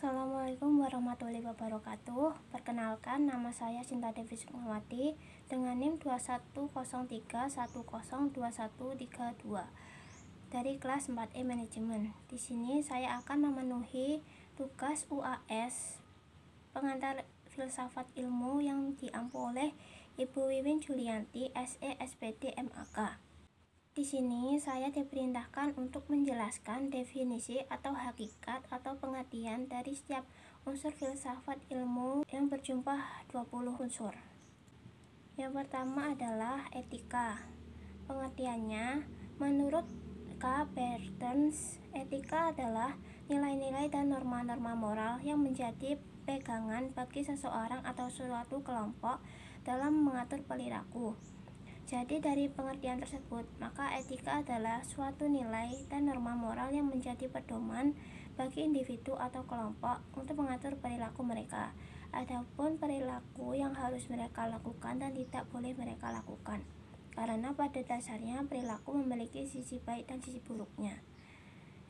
Assalamualaikum warahmatullahi wabarakatuh. Perkenalkan, nama saya Cinta Devi Sukmawati dengan NIM 210310213132 dari kelas 4E Manajemen. Di sini saya akan memenuhi tugas UAS pengantar filsafat ilmu yang diampu oleh Ibu Wiwin Julianti, SE, SPD, MAK. Di sini saya diperintahkan untuk menjelaskan definisi atau hakikat atau pengertian dari setiap unsur filsafat ilmu yang berjumlah 20 unsur. Yang pertama adalah etika. Pengertiannya, menurut K. Bertens, etika adalah nilai-nilai dan norma-norma moral yang menjadi pegangan bagi seseorang atau suatu kelompok dalam mengatur perilaku. Jadi dari pengertian tersebut, maka etika adalah suatu nilai dan norma moral yang menjadi pedoman bagi individu atau kelompok untuk mengatur perilaku mereka. Adapun perilaku yang harus mereka lakukan dan tidak boleh mereka lakukan. Karena pada dasarnya perilaku memiliki sisi baik dan sisi buruknya.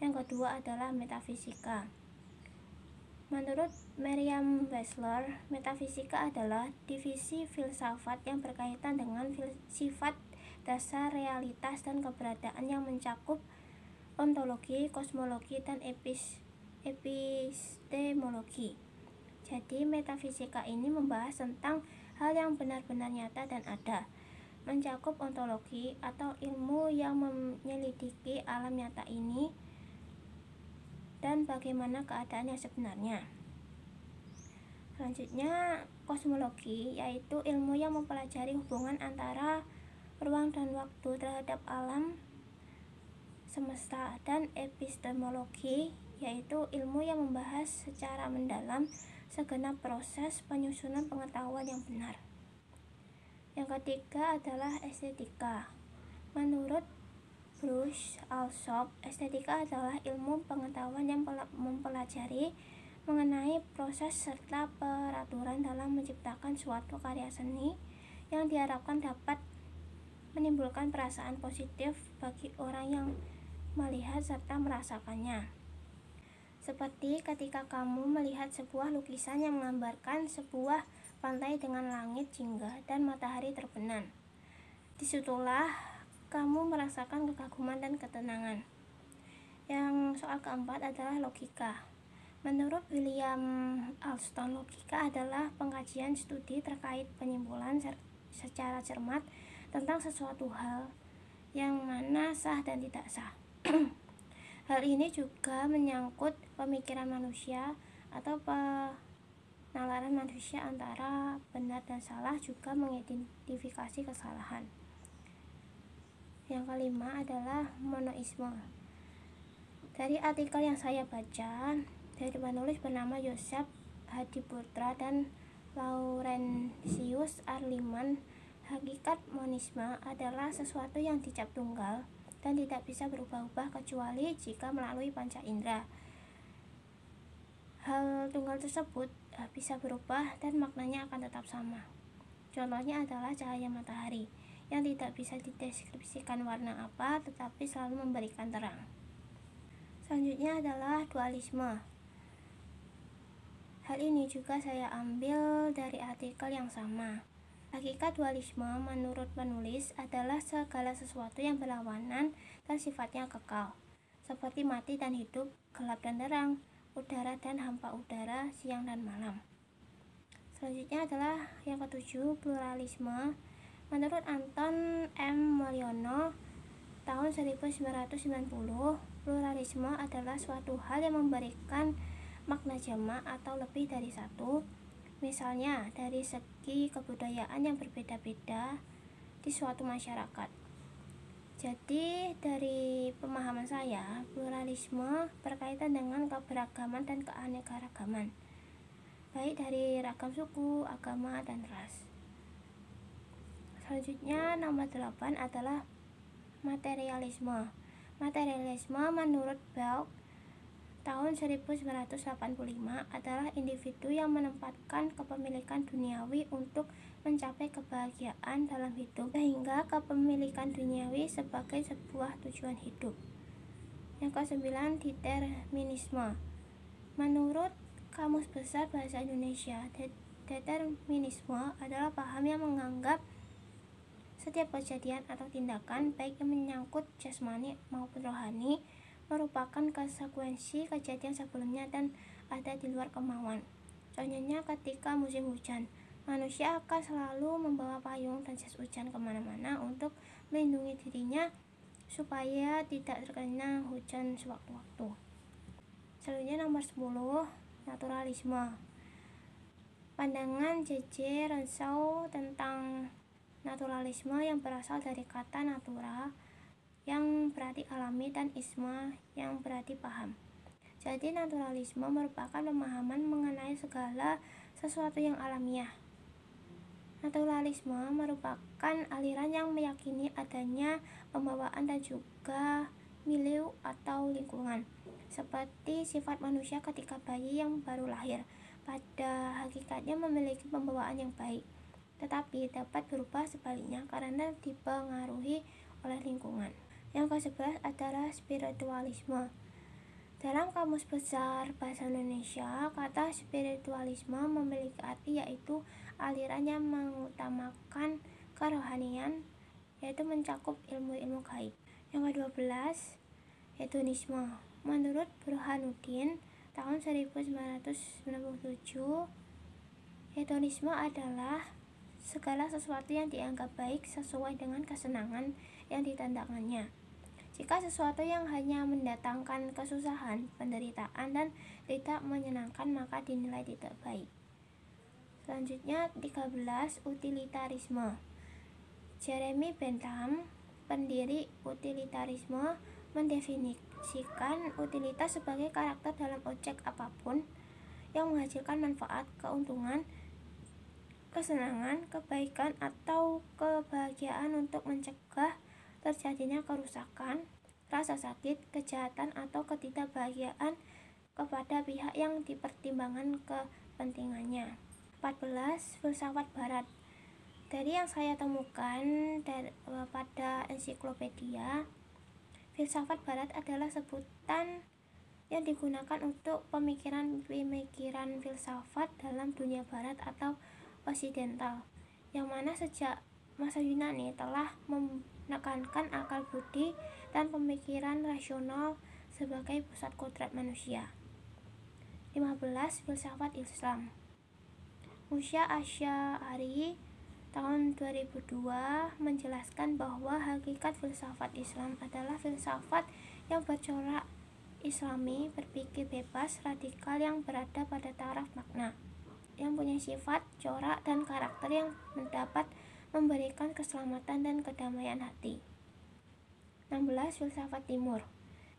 Yang kedua adalah metafisika. Menurut Merriam-Webster, metafisika adalah divisi filsafat yang berkaitan dengan sifat dasar realitas dan keberadaan yang mencakup ontologi, kosmologi, dan epistemologi. Jadi metafisika ini membahas tentang hal yang benar-benar nyata dan ada, mencakup ontologi atau ilmu yang menyelidiki alam nyata ini dan bagaimana keadaan yang sebenarnya. Selanjutnya, kosmologi, yaitu ilmu yang mempelajari hubungan antara ruang dan waktu terhadap alam semesta, dan epistemologi, yaitu ilmu yang membahas secara mendalam segenap proses penyusunan pengetahuan yang benar. Yang ketiga adalah estetika. Menurut Bruce Alsop, estetika adalah ilmu pengetahuan yang mempelajari mengenai proses serta peraturan dalam menciptakan suatu karya seni yang diharapkan dapat menimbulkan perasaan positif bagi orang yang melihat serta merasakannya. Seperti ketika kamu melihat sebuah lukisan yang menggambarkan sebuah pantai dengan langit jingga dan matahari terbenam. Disitulah kamu merasakan kekaguman dan ketenangan. Yang soal keempat adalah logika. Menurut William Alston, logika adalah pengkajian studi terkait penyimpulan secara cermat tentang sesuatu hal yang mana sah dan tidak sah. Hal ini juga menyangkut pemikiran manusia atau penalaran manusia antara benar dan salah, juga mengidentifikasi kesalahan. Yang kelima adalah monoisme. Dari artikel yang saya baca dari penulis bernama Yosef Hadiputra dan Laurentius Arliman, hakikat monisme adalah sesuatu yang dicap tunggal dan tidak bisa berubah-ubah kecuali jika melalui panca indera. Hal tunggal tersebut bisa berubah dan maknanya akan tetap sama. Contohnya adalah cahaya matahari yang tidak bisa dideskripsikan warna apa, tetapi selalu memberikan terang. Selanjutnya adalah dualisme. Hal ini juga saya ambil dari artikel yang sama. Hakikat dualisme menurut penulis adalah segala sesuatu yang berlawanan dan sifatnya kekal, seperti mati dan hidup, gelap dan terang, udara dan hampa udara, siang dan malam. Selanjutnya adalah yang ketujuh, pluralisme. Menurut Anton M. Mulyono tahun 1990, pluralisme adalah suatu hal yang memberikan makna jamak atau lebih dari satu, misalnya dari segi kebudayaan yang berbeda-beda di suatu masyarakat. Jadi dari pemahaman saya, pluralisme berkaitan dengan keberagaman dan keanekaragaman, baik dari ragam suku, agama, dan ras. Selanjutnya nomor 8 adalah materialisme. Materialisme menurut Belk tahun 1985 adalah individu yang menempatkan kepemilikan duniawi untuk mencapai kebahagiaan dalam hidup, sehingga kepemilikan duniawi sebagai sebuah tujuan hidup. Yang ke-9, determinisme. Menurut Kamus Besar Bahasa Indonesia. Determinisme adalah paham yang menganggap setiap kejadian atau tindakan, baik yang menyangkut jasmani maupun rohani, merupakan konsekuensi kejadian sebelumnya dan ada di luar kemauan. Contohnya ketika musim hujan, manusia akan selalu membawa payung dan jas hujan kemana-mana untuk melindungi dirinya supaya tidak terkena hujan sewaktu-waktu. Selanjutnya nomor 10, naturalisme. Pandangan J.J. Rousseau tentang naturalisme yang berasal dari kata natura yang berarti alami dan isme yang berarti paham. Jadi naturalisme merupakan pemahaman mengenai segala sesuatu yang alamiah. Naturalisme merupakan aliran yang meyakini adanya pembawaan dan juga milieu atau lingkungan, seperti sifat manusia ketika bayi yang baru lahir pada hakikatnya memiliki pembawaan yang baik, tetapi dapat berubah sebaliknya karena dipengaruhi oleh lingkungan. Yang ke-11 adalah spiritualisme. Dalam Kamus Besar Bahasa Indonesia, kata spiritualisme memiliki arti yaitu aliran yang mengutamakan kerohanian, yaitu mencakup ilmu-ilmu gaib. Yang ke-12, hedonisme. Menurut Burhanuddin tahun 1997, hedonisme adalah segala sesuatu yang dianggap baik sesuai dengan kesenangan yang ditandakannya. Jika sesuatu yang hanya mendatangkan kesusahan, penderitaan, dan tidak menyenangkan, maka dinilai tidak baik. Selanjutnya 13, utilitarisme. Jeremy Bentham, pendiri utilitarisme, mendefinisikan utilitas sebagai karakter dalam objek apapun yang menghasilkan manfaat, keuntungan, kesenangan, kebaikan, atau kebahagiaan untuk mencegah terjadinya kerusakan, rasa sakit, kejahatan, atau ketidakbahagiaan kepada pihak yang dipertimbangkan kepentingannya. 14. Filsafat Barat. Dari yang saya temukan pada ensiklopedia, filsafat Barat adalah sebutan yang digunakan untuk pemikiran-pemikiran filsafat dalam dunia Barat atau Osidental, yang mana sejak masa Yunani telah menekankan akal budi dan pemikiran rasional sebagai pusat kodrat manusia. 15. Filsafat Islam. Musa Asy'ari tahun 2002 menjelaskan bahwa hakikat filsafat Islam adalah filsafat yang bercorak Islami, berpikir bebas, radikal, yang berada pada taraf makna, yang punya sifat, corak, dan karakter yang dapat memberikan keselamatan dan kedamaian hati. 16. Filsafat Timur.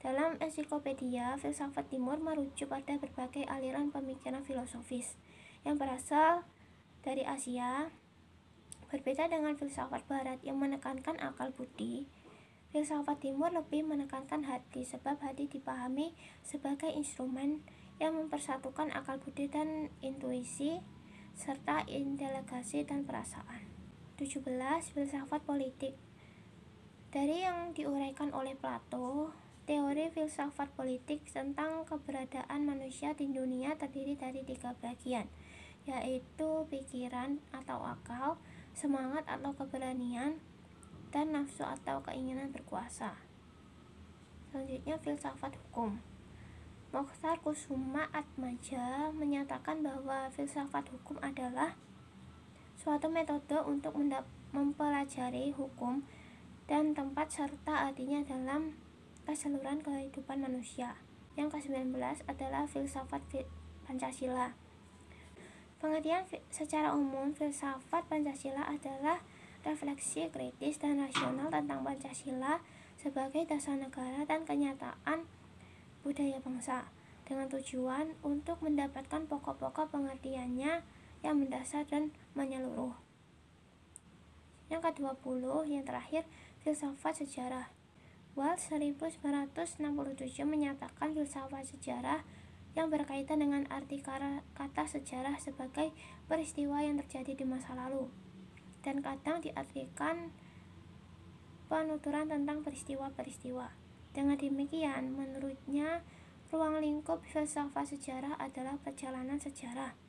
Dalam ensiklopedia, filsafat Timur merujuk pada berbagai aliran pemikiran filosofis yang berasal dari Asia. Berbeda dengan filsafat Barat yang menekankan akal budi, filsafat Timur lebih menekankan hati, sebab hati dipahami sebagai instrumen yang mempersatukan akal budi dan intuisi, serta inteligasi dan perasaan. 17. Filsafat Politik. Dari yang diuraikan oleh Plato, teori filsafat politik tentang keberadaan manusia di dunia terdiri dari 3 bagian, yaitu pikiran atau akal, semangat atau keberanian, dan nafsu atau keinginan berkuasa. Selanjutnya filsafat hukum. Mokhtar Kusuma Atmaja menyatakan bahwa filsafat hukum adalah suatu metode untuk mempelajari hukum dan tempat serta artinya dalam keseluruhan kehidupan manusia. Yang ke-19 adalah filsafat Pancasila. Pengertian secara umum filsafat Pancasila adalah refleksi kritis dan rasional tentang Pancasila sebagai dasar negara dan kenyataan budaya bangsa, dengan tujuan untuk mendapatkan pokok-pokok pengertiannya yang mendasar dan menyeluruh. Yang ke-20, yang terakhir, filsafat sejarah. Wells 1967 menyatakan filsafat sejarah yang berkaitan dengan arti kata sejarah sebagai peristiwa yang terjadi di masa lalu, dan kadang diartikan penuturan tentang peristiwa-peristiwa. Dengan demikian, menurutnya Ruang lingkup filsafat sejarah adalah perjalanan sejarah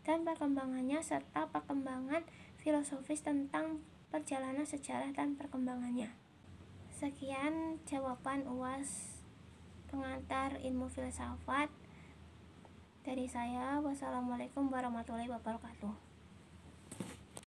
dan perkembangannya serta perkembangan filosofis tentang perjalanan sejarah dan perkembangannya. Sekian jawaban UAS pengantar ilmu filsafat dari saya. Wassalamualaikum warahmatullahi wabarakatuh.